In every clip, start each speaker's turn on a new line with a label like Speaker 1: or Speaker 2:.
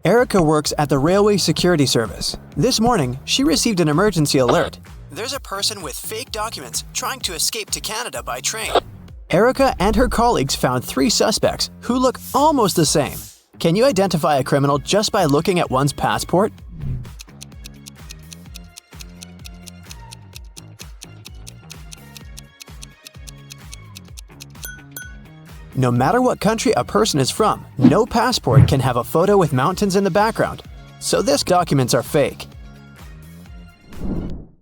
Speaker 1: Erica works at the Railway Security Service. This morning, she received an emergency alert. There's a person with fake documents trying to escape to Canada by train. Erica and her colleagues found 3 suspects who look almost the same. Can you identify a criminal just by looking at one's passport? No matter what country a person is from, no passport can have a photo with mountains in the background, so these documents are fake.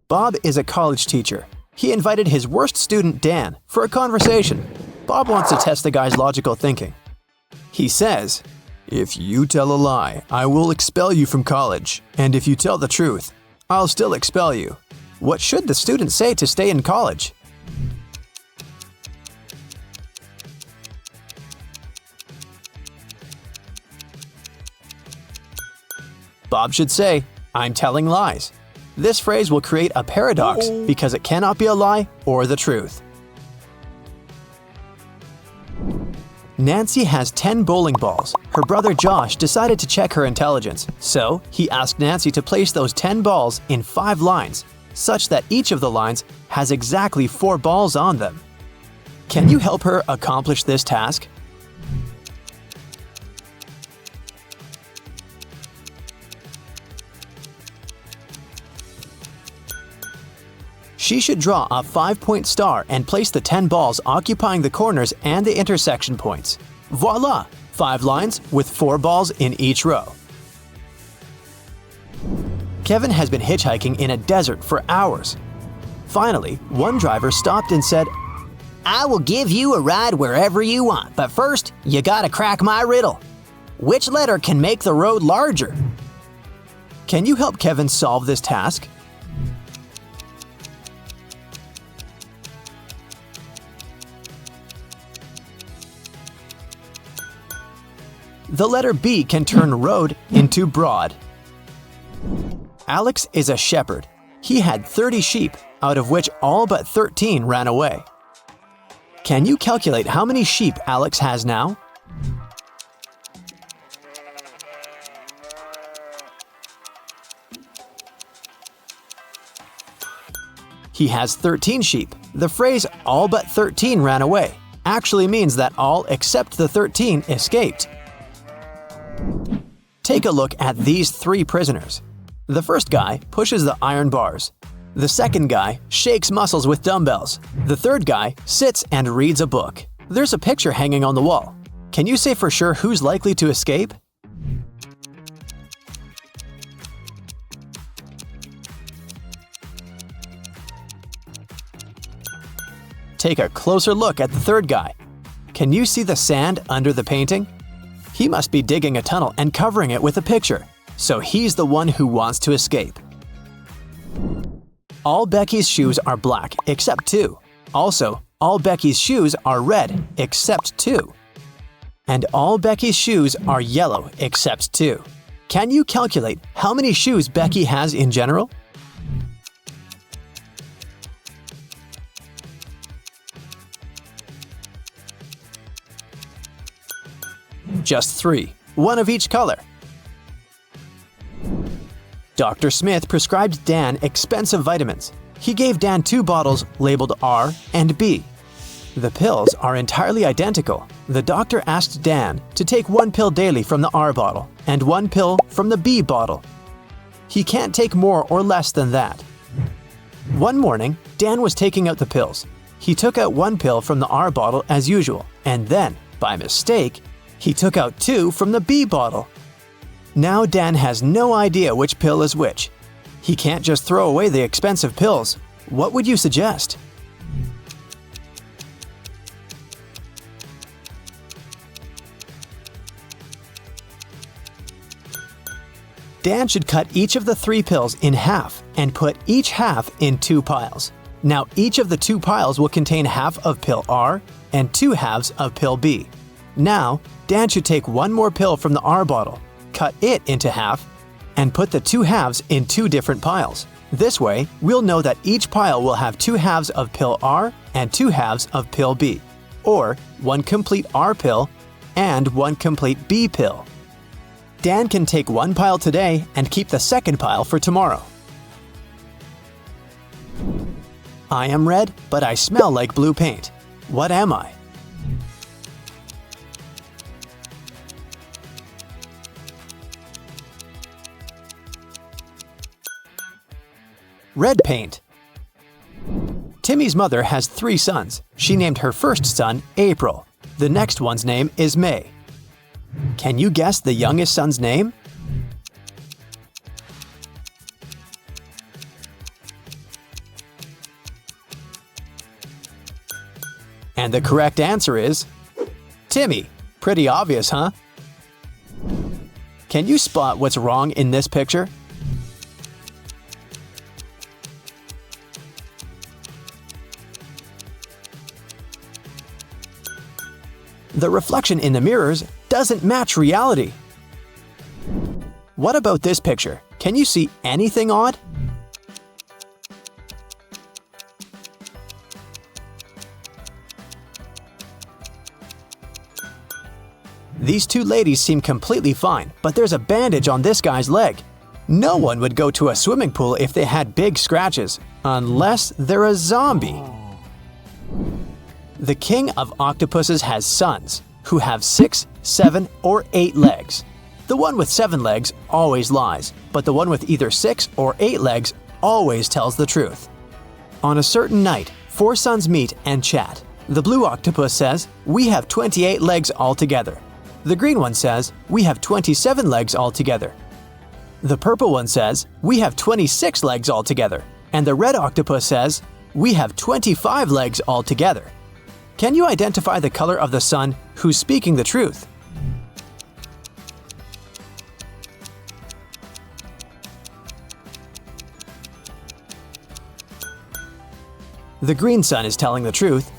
Speaker 1: Bob is a college teacher. He invited his worst student, Dan, for a conversation. Bob wants to test the guy's logical thinking. He says, "If you tell a lie, I will expel you from college, and if you tell the truth, I'll still expel you." What should the student say to stay in college? Bob should say, "I'm telling lies." This phrase will create a paradox because it cannot be a lie or the truth. Nancy has 10 bowling balls. Her brother Josh decided to check her intelligence, so he asked Nancy to place those 10 balls in 5 lines, such that each of the lines has exactly 4 balls on them. Can you help her accomplish this task? She should draw a 5-point star and place the 10 balls occupying the corners and the intersection points. Voila! 5 lines with 4 balls in each row. Kevin has been hitchhiking in a desert for hours. Finally, one driver stopped and said,
Speaker 2: "I will give you a ride wherever you want, but first, you gotta crack my riddle. Which letter can make the road larger?"
Speaker 1: Can you help Kevin solve this task? The letter B can turn road into broad. Alex is a shepherd. He had 30 sheep, out of which all but 13 ran away. Can you calculate how many sheep Alex has now? He has 13 sheep. The phrase "all but 13 ran away" actually means that all except the 13 escaped. Take a look at these 3 prisoners. The first guy pushes the iron bars. The second guy shakes muscles with dumbbells. The third guy sits and reads a book. There's a picture hanging on the wall. Can you say for sure who's likely to escape? Take a closer look at the third guy. Can you see the sand under the painting? He must be digging a tunnel and covering it with a picture, so he's the one who wants to escape. All Becky's shoes are black except 2. Also, all Becky's shoes are red except 2. And all Becky's shoes are yellow except 2. Can you calculate how many shoes Becky has in general? Just 3, one of each color. Dr. Smith prescribed Dan expensive vitamins. He gave Dan 2 bottles labeled R and B. The pills are entirely identical. The doctor asked Dan to take 1 pill daily from the R bottle and 1 pill from the B bottle. He can't take more or less than that. One morning, Dan was taking out the pills. He took out 1 pill from the R bottle as usual, and then, by mistake, he took out 2 from the B bottle. Now Dan has no idea which pill is which. He can't just throw away the expensive pills. What would you suggest? Dan should cut each of the 3 pills in half and put each half in 2 piles. Now each of the 2 piles will contain half of pill R and 2 halves of pill B. Now, Dan should take 1 more pill from the R bottle, cut it into half, and put the 2 halves in 2 different piles. This way, we'll know that each pile will have 2 halves of pill R and 2 halves of pill B, or 1 complete R pill and 1 complete B pill. Dan can take one pile today and keep the second pile for tomorrow. I am red, but I smell like blue paint. What am I? Red paint. Timmy's mother has 3 sons. She named her first son April. The next one's name is May. Can you guess the youngest son's name? And the correct answer is Timmy. Pretty obvious, huh? Can you spot what's wrong in this picture? The reflection in the mirrors doesn't match reality. What about this picture? Can you see anything odd? These 2 ladies seem completely fine, but there's a bandage on this guy's leg. No one would go to a swimming pool if they had big scratches, unless they're a zombie. The king of octopuses has sons, who have 6, 7, or 8 legs. The one with 7 legs always lies, but the one with either 6 or 8 legs always tells the truth. On a certain night, 4 sons meet and chat. The blue octopus says, "We have 28 legs altogether." The green one says, "We have 27 legs altogether." The purple one says, "We have 26 legs altogether." And the red octopus says, "We have 25 legs altogether." Can you identify the color of the sun who's speaking the truth? The green sun is telling the truth.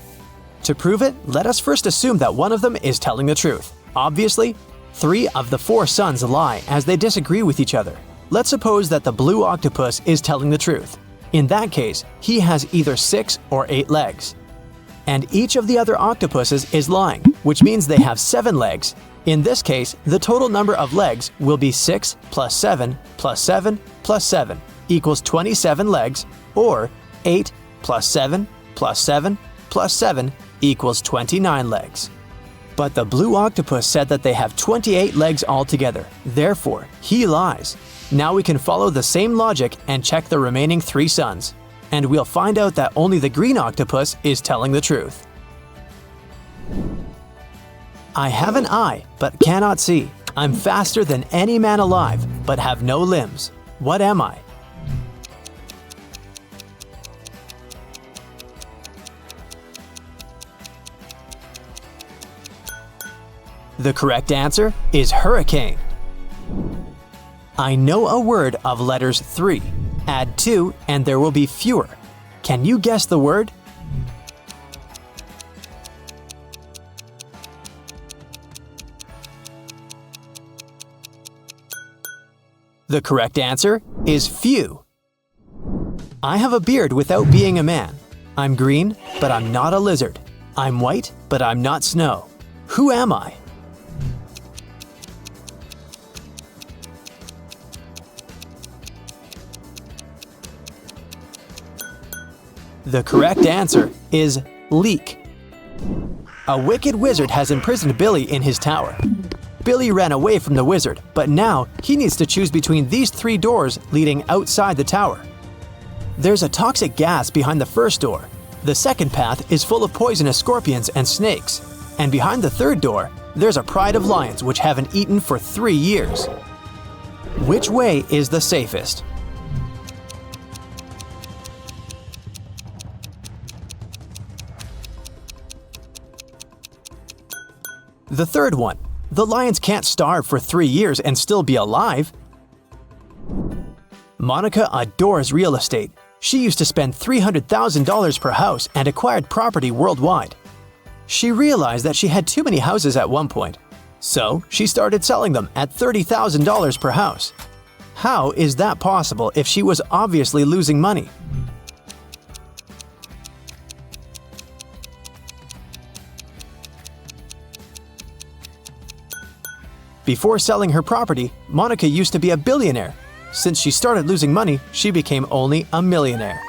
Speaker 1: To prove it, let us first assume that one of them is telling the truth. Obviously, 3 of the 4 sons lie as they disagree with each other. Let's suppose that the blue octopus is telling the truth. In that case, he has either 6 or 8 legs. And each of the other octopuses is lying, which means they have 7 legs. In this case, the total number of legs will be 6 plus 7 plus 7 plus 7 equals 27 legs, or 8 plus 7 plus 7 plus 7 equals 29 legs. But the blue octopus said that they have 28 legs altogether. Therefore, he lies. Now we can follow the same logic and check the remaining 3 sons. And we'll find out that only the green octopus is telling the truth. I have an eye, but cannot see. I'm faster than any man alive, but have no limbs. What am I? The correct answer is hurricane. I know a word of letters 3. Add 2 and there will be fewer. Can you guess the word? The correct answer is few. I have a beard without being a man. I'm green, but I'm not a lizard. I'm white, but I'm not snow. Who am I? The correct answer is leek. A wicked wizard has imprisoned Billy in his tower. Billy ran away from the wizard, but now he needs to choose between these 3 doors leading outside the tower. There's a toxic gas behind the first door. The second path is full of poisonous scorpions and snakes. And behind the third door, there's a pride of lions which haven't eaten for 3 years. Which way is the safest? The third one. The lions can't starve for 3 years and still be alive. Monica adores real estate. She used to spend $300,000 per house and acquired property worldwide. She realized that she had too many houses at one point, so she started selling them at $30,000 per house. How is that possible if she was obviously losing money? Before selling her property, Monica used to be a billionaire. Since she started losing money, she became only a millionaire.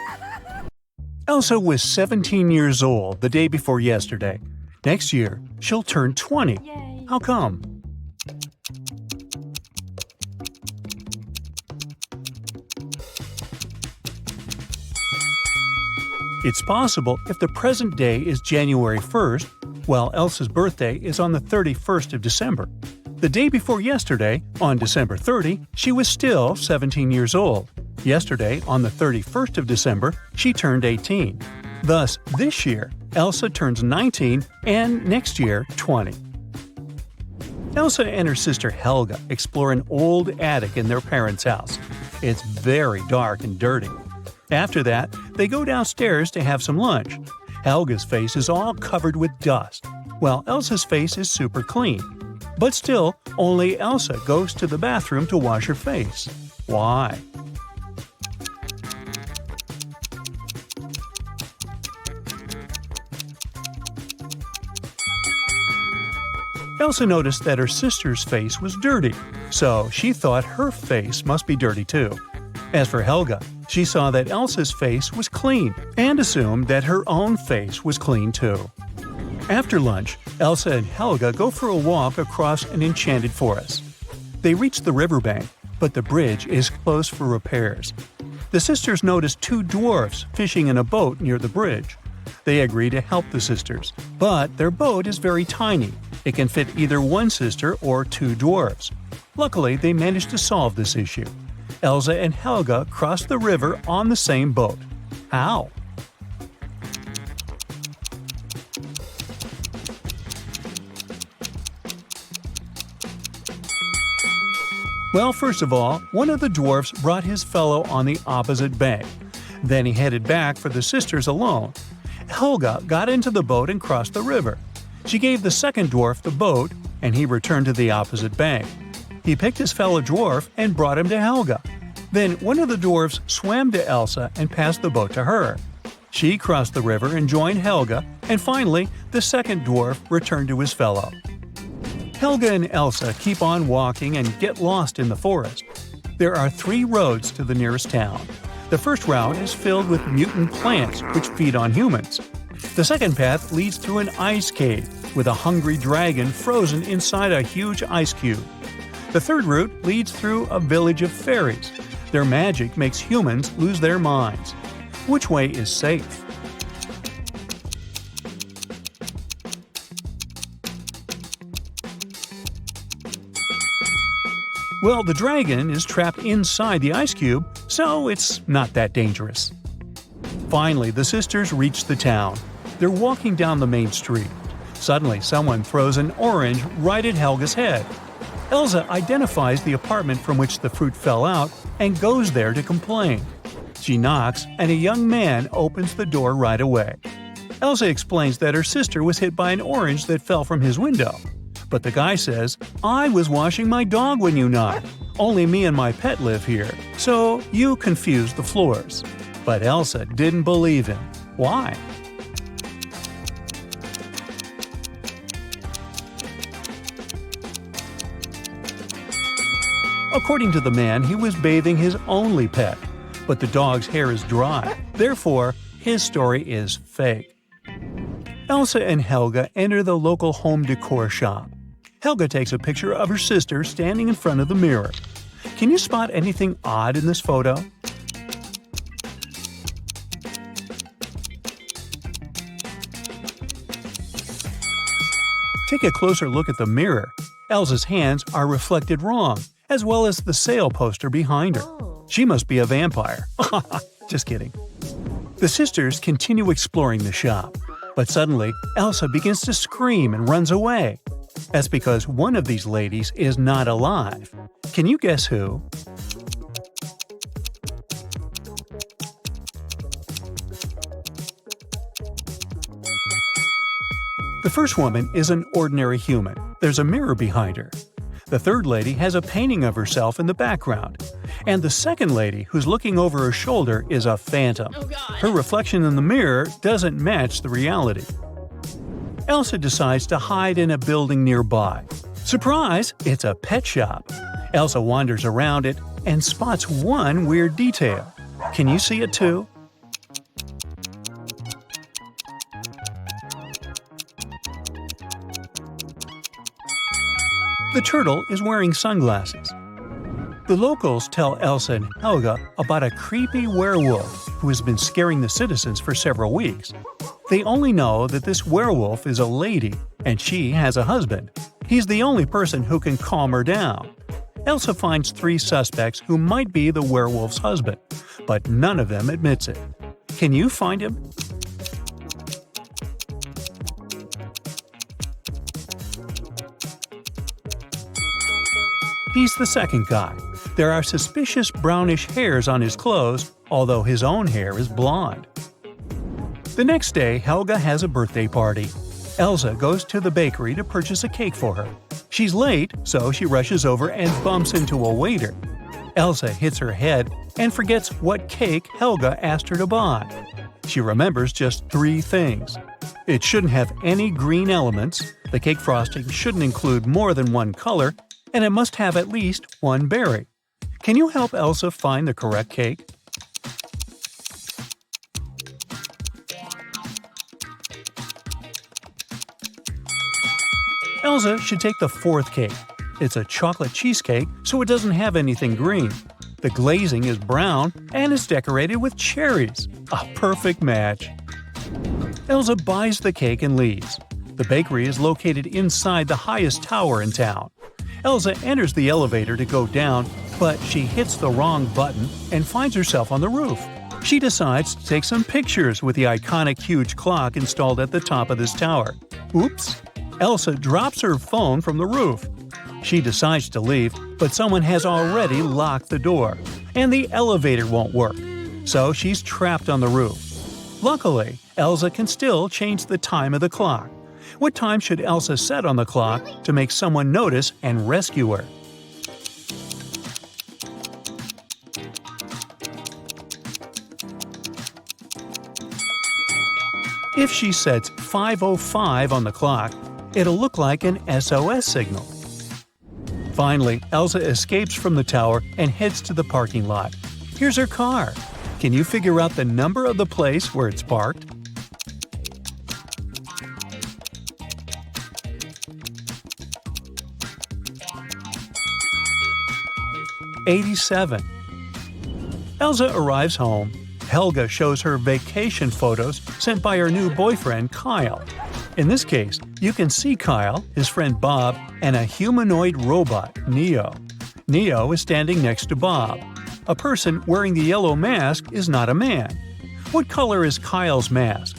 Speaker 3: Elsa was 17 years old the day before yesterday. Next year, she'll turn 20. How come? It's possible if the present day is January 1st, while Elsa's birthday is on the 31st of December. The day before yesterday, on December 30, she was still 17 years old. Yesterday, on the 31st of December, she turned 18. Thus, this year, Elsa turns 19 and next year 20. Elsa and her sister Helga explore an old attic in their parents' house. It's very dark and dirty. After that, they go downstairs to have some lunch. Helga's face is all covered with dust, while Elsa's face is super clean. But still, only Elsa goes to the bathroom to wash her face. Why? Elsa noticed that her sister's face was dirty, so she thought her face must be dirty too. As for Helga, she saw that Elsa's face was clean and assumed that her own face was clean too. After lunch, Elsa and Helga go for a walk across an enchanted forest. They reach the riverbank, but the bridge is closed for repairs. The sisters notice two dwarfs fishing in a boat near the bridge. They agree to help the sisters, but their boat is very tiny. It can fit either one sister or two dwarfs. Luckily, they manage to solve this issue. Elsa and Helga cross the river on the same boat. How? Well, first of all, one of the dwarfs brought his fellow on the opposite bank. Then he headed back for the sisters alone. Helga got into the boat and crossed the river. She gave the second dwarf the boat, and he returned to the opposite bank. He picked his fellow dwarf and brought him to Helga. Then one of the dwarfs swam to Elsa and passed the boat to her. She crossed the river and joined Helga, and finally, the second dwarf returned to his fellow. Helga and Elsa keep on walking and get lost in the forest. There are 3 roads to the nearest town. The first route is filled with mutant plants which feed on humans. The second path leads through an ice cave with a hungry dragon frozen inside a huge ice cube. The third route leads through a village of fairies. Their magic makes humans lose their minds. Which way is safe? Well, the dragon is trapped inside the ice cube, so it's not that dangerous. Finally, the sisters reach the town. They're walking down the main street. Suddenly, someone throws an orange right at Helga's head. Elsa identifies the apartment from which the fruit fell out and goes there to complain. She knocks, and a young man opens the door right away. Elsa explains that her sister was hit by an orange that fell from his window. But the guy says, "I was washing my dog when you knocked. Only me and my pet live here, so you confused the floors." But Elsa didn't believe him. Why? According to the man, he was bathing his only pet, but the dog's hair is dry. Therefore, his story is fake. Elsa and Helga enter the local home decor shop. Helga takes a picture of her sister standing in front of the mirror. Can you spot anything odd in this photo? Take a closer look at the mirror. Elsa's hands are reflected wrong, as well as the sale poster behind her. She must be a vampire. Just kidding. The sisters continue exploring the shop, but suddenly Elsa begins to scream and runs away. That's because one of these ladies is not alive. Can you guess who? The first woman is an ordinary human. There's a mirror behind her. The third lady has a painting of herself in the background. And the second lady, who's looking over her shoulder, is a phantom. Her reflection in the mirror doesn't match the reality. Elsa decides to hide in a building nearby. Surprise! It's a pet shop. Elsa wanders around it and spots one weird detail. Can you see it too? The turtle is wearing sunglasses. The locals tell Elsa and Helga about a creepy werewolf who has been scaring the citizens for several weeks. They only know that this werewolf is a lady and she has a husband. He's the only person who can calm her down. Elsa finds 3 suspects who might be the werewolf's husband, but none of them admits it. Can you find him? He's the second guy. There are suspicious brownish hairs on his clothes, although his own hair is blonde. The next day, Helga has a birthday party. Elsa goes to the bakery to purchase a cake for her. She's late, so she rushes over and bumps into a waiter. Elsa hits her head and forgets what cake Helga asked her to buy. She remembers just 3 things. It shouldn't have any green elements, the cake frosting shouldn't include more than 1 color, and it must have at least 1 berry. Can you help Elsa find the correct cake? Elsa should take the 4th cake. It's a chocolate cheesecake, so it doesn't have anything green. The glazing is brown and is decorated with cherries. A perfect match. Elsa buys the cake and leaves. The bakery is located inside the highest tower in town. Elsa enters the elevator to go down, but she hits the wrong button and finds herself on the roof. She decides to take some pictures with the iconic huge clock installed at the top of this tower. Oops! Elsa drops her phone from the roof. She decides to leave, but someone has already locked the door, and the elevator won't work, so she's trapped on the roof. Luckily, Elsa can still change the time of the clock. What time should Elsa set on the clock to make someone notice and rescue her? If she sets 5:05 on the clock, it'll look like an SOS signal. Finally, Elsa escapes from the tower and heads to the parking lot. Here's her car. Can you figure out the number of the place where it's parked? '87. Elsa arrives home. Helga shows her vacation photos sent by her new boyfriend, Kyle. In this case, you can see Kyle, his friend Bob, and a humanoid robot, Neo. Neo is standing next to Bob. A person wearing the yellow mask is not a man. What color is Kyle's mask?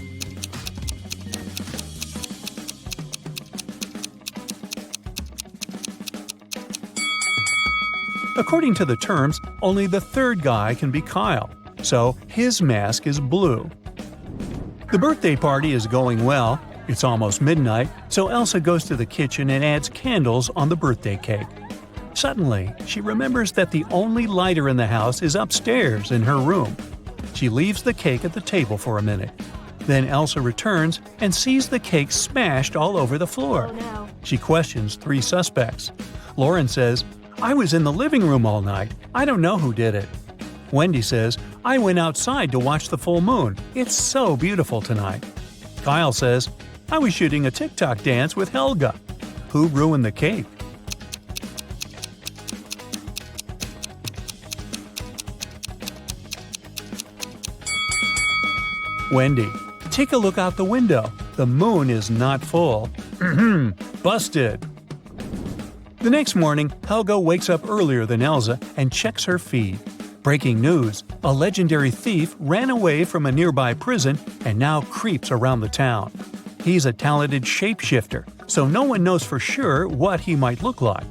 Speaker 3: According to the terms, only the 3rd guy can be Kyle, so his mask is blue. The birthday party is going well. It's almost midnight, so Elsa goes to the kitchen and adds candles on the birthday cake. Suddenly, she remembers that the only lighter in the house is upstairs in her room. She leaves the cake at the table for a minute. Then Elsa returns and sees the cake smashed all over the floor.
Speaker 4: Oh, no.
Speaker 3: She questions 3 suspects. Lauren says, "I was in the living room all night. I don't know who did it." Wendy says, "I went outside to watch the full moon. It's so beautiful tonight." Kyle says, "I was shooting a TikTok dance with Helga." Who ruined the cake? Wendy, take a look out the window. The moon is not full. Busted. The next morning, Helga wakes up earlier than Elsa and checks her feed. Breaking news: a legendary thief ran away from a nearby prison and now creeps around the town. He's a talented shapeshifter, so no one knows for sure what he might look like.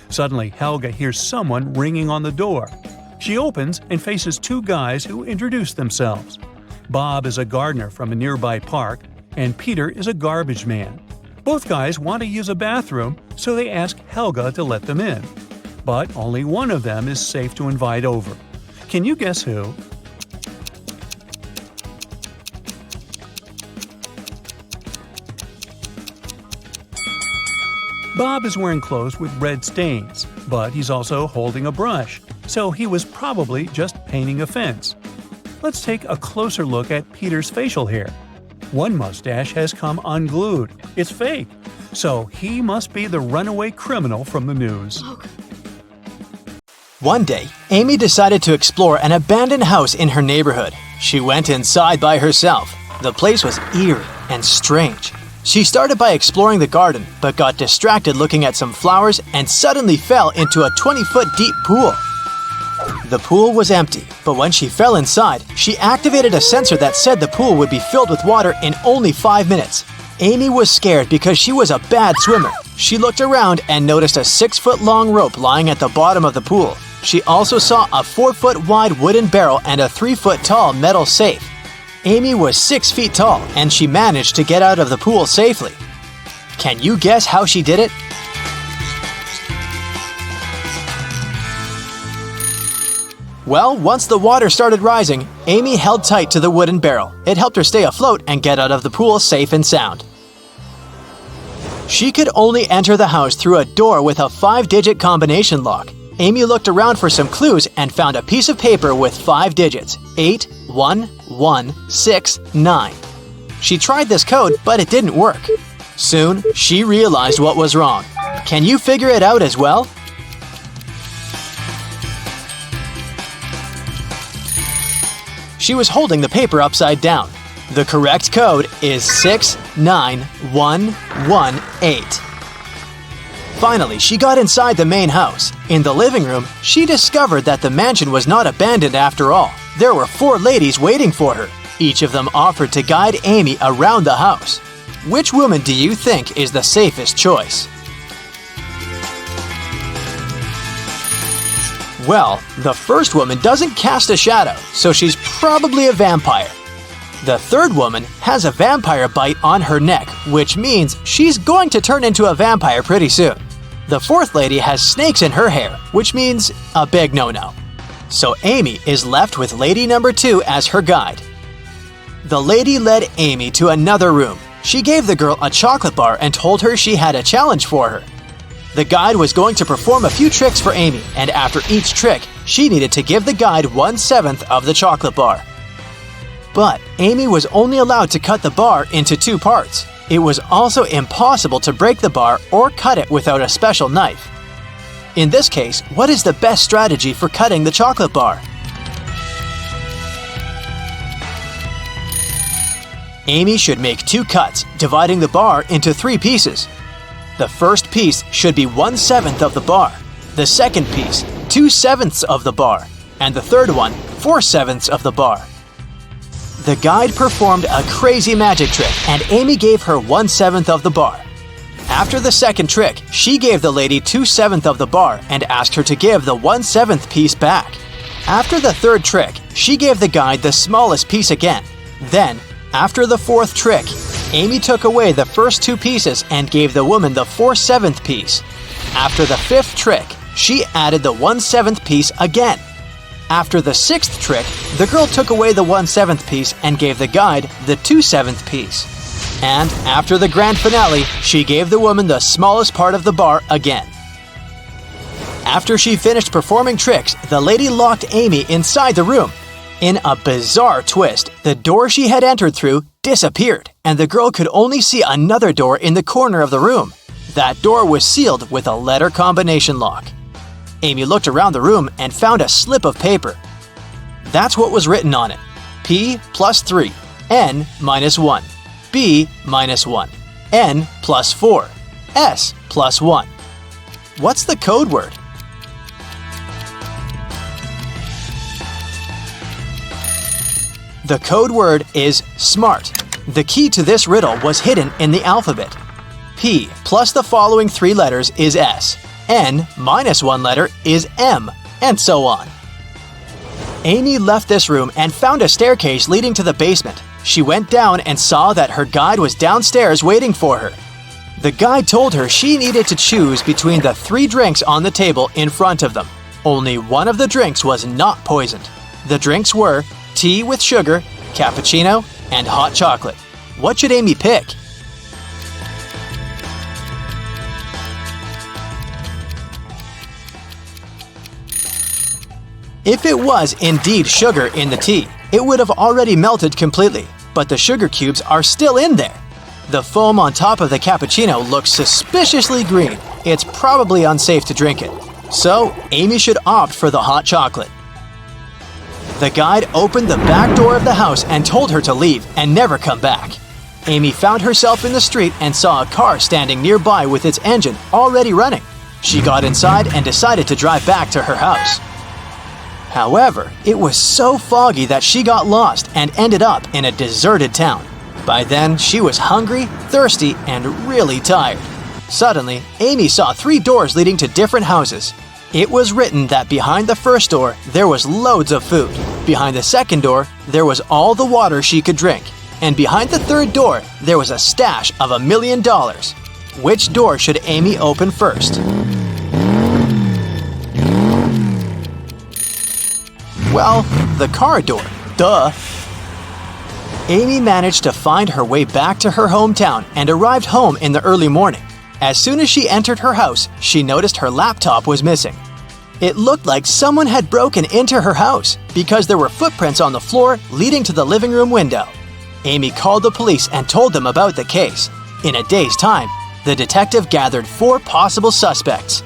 Speaker 3: Suddenly, Helga hears someone ringing on the door. She opens and faces 2 guys who introduce themselves. Bob is a gardener from a nearby park, and Peter is a garbage man. Both guys want to use a bathroom, so they ask Helga to let them in. But only one of them is safe to invite over. Can you guess who? Bob is wearing clothes with red stains, but he's also holding a brush, so he was probably just painting a fence. Let's take a closer look at Peter's facial hair. One mustache has come unglued. It's fake. So he must be the runaway criminal from the news.
Speaker 1: One day, Amy decided to explore an abandoned house in her neighborhood. She went inside by herself. The place was eerie and strange. She started by exploring the garden, but got distracted looking at some flowers and suddenly fell into a 20-foot deep pool. The pool was empty, but when she fell inside, she activated a sensor that said the pool would be filled with water in only 5 minutes. Amy was scared because she was a bad swimmer. She looked around and noticed a 6-foot-long rope lying at the bottom of the pool. She also saw a 4-foot-wide wooden barrel and a 3-foot-tall metal safe. Amy was 6 feet tall, and she managed to get out of the pool safely. Can you guess how she did it? Well, once the water started rising, Amy held tight to the wooden barrel. It helped her stay afloat and get out of the pool safe and sound. She could only enter the house through a door with a 5-digit combination lock. Amy looked around for some clues and found a piece of paper with 5 digits, 8, 1, 1, 6, 9. She tried this code, but it didn't work. Soon, she realized what was wrong. Can you figure it out as well? She was holding the paper upside down. The correct code is 69118. Finally, she got inside the main house. In the living room, she discovered that the mansion was not abandoned after all. There were 4 ladies waiting for her. Each of them offered to guide Amy around the house. Which woman do you think is the safest choice? Well, the first woman doesn't cast a shadow, so she's probably a vampire. The third woman has a vampire bite on her neck, which means she's going to turn into a vampire pretty soon. The fourth lady has snakes in her hair, which means a big no-no. So Amy is left with lady number 2 as her guide. The lady led Amy to another room. She gave the girl a chocolate bar and told her she had a challenge for her. The guide was going to perform a few tricks for Amy, and after each trick, she needed to give the guide 1/7 of the chocolate bar. But Amy was only allowed to cut the bar into 2 parts. It was also impossible to break the bar or cut it without a special knife. In this case, what is the best strategy for cutting the chocolate bar? Amy should make 2 cuts, dividing the bar into 3 pieces. The first piece should be 1/7 of the bar, the second piece 2/7 of the bar, and the third one 4/7 of the bar. The guide performed a crazy magic trick, and Amy gave her 1/7 of the bar. After the second trick, she gave the lady 2/7 of the bar and asked her to give the 1/7 piece back. After the third trick, she gave the guide the smallest piece again. Then, after the fourth trick, Amy took away the first 2 pieces and gave the woman the 4/7 piece. After the 5th trick, she added the 1/7 piece again. After the 6th trick, the girl took away the 1/7 piece and gave the guide the 2/7 piece. And after the grand finale, she gave the woman the smallest part of the bar again. After she finished performing tricks, the lady locked Amy inside the room. In a bizarre twist, the door she had entered through disappeared, and the girl could only see another door in the corner of the room. That door was sealed with a letter combination lock. Amy looked around the room and found a slip of paper. That's what was written on it. P plus 3, N minus 1, B minus 1, N plus 4, S plus 1. What's the code word? The code word is SMART. The key to this riddle was hidden in the alphabet. P plus the following 3 letters is S. N minus 1 letter is M, and so on. Amy left this room and found a staircase leading to the basement. She went down and saw that her guide was downstairs waiting for her. The guide told her she needed to choose between the 3 drinks on the table in front of them. Only one of the drinks was not poisoned. The drinks were tea with sugar, cappuccino, and hot chocolate. What should Amy pick? If it was indeed sugar in the tea, it would have already melted completely, but the sugar cubes are still in there. The foam on top of the cappuccino looks suspiciously green. It's probably unsafe to drink it. So, Amy should opt for the hot chocolate. The guide opened the back door of the house and told her to leave and never come back. Amy found herself in the street and saw a car standing nearby with its engine already running. She got inside and decided to drive back to her house. However, it was so foggy that she got lost and ended up in a deserted town. By then, she was hungry, thirsty, and really tired. Suddenly, Amy saw 3 doors leading to different houses. It was written that behind the first door, there was loads of food. Behind the second door, there was all the water she could drink. And behind the third door, there was a stash of $1 million. Which door should Amy open first? Well, the car door. Duh. Amy managed to find her way back to her hometown and arrived home in the early morning. As soon as she entered her house, she noticed her laptop was missing. It looked like someone had broken into her house because there were footprints on the floor leading to the living room window. Amy called the police and told them about the case. In a day's time, the detective gathered 4 possible suspects.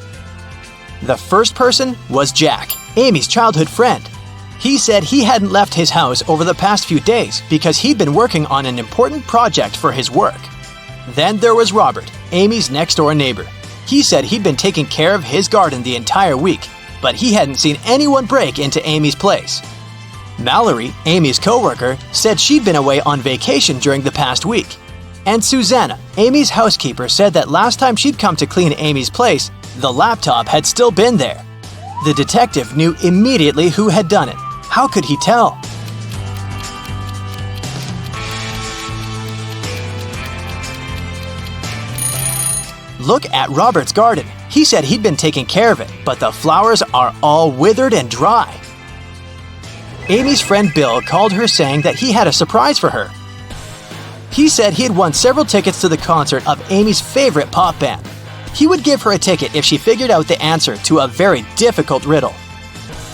Speaker 1: The first person was Jack, Amy's childhood friend. He said he hadn't left his house over the past few days because he'd been working on an important project for his work. Then there was Robert, Amy's next-door neighbor. He said he'd been taking care of his garden the entire week, but he hadn't seen anyone break into Amy's place. Mallory, Amy's coworker, said she'd been away on vacation during the past week. And Susanna, Amy's housekeeper, said that last time she'd come to clean Amy's place, the laptop had still been there. The detective knew immediately who had done it. How could he tell? Look at Robert's garden. He said he'd been taking care of it, but the flowers are all withered and dry. Amy's friend Bill called her saying that he had a surprise for her. He said he had won several tickets to the concert of Amy's favorite pop band. He would give her a ticket if she figured out the answer to a very difficult riddle.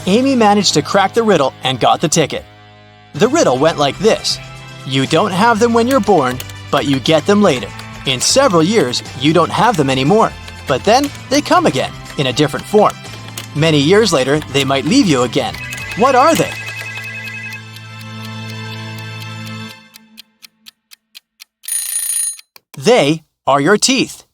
Speaker 1: Amy managed to crack the riddle and got the ticket. The riddle went like this: you don't have them when you're born, but you get them later. In several years, you don't have them anymore, but then they come again, in a different form. Many years later, they might leave you again. What are they? They are your teeth.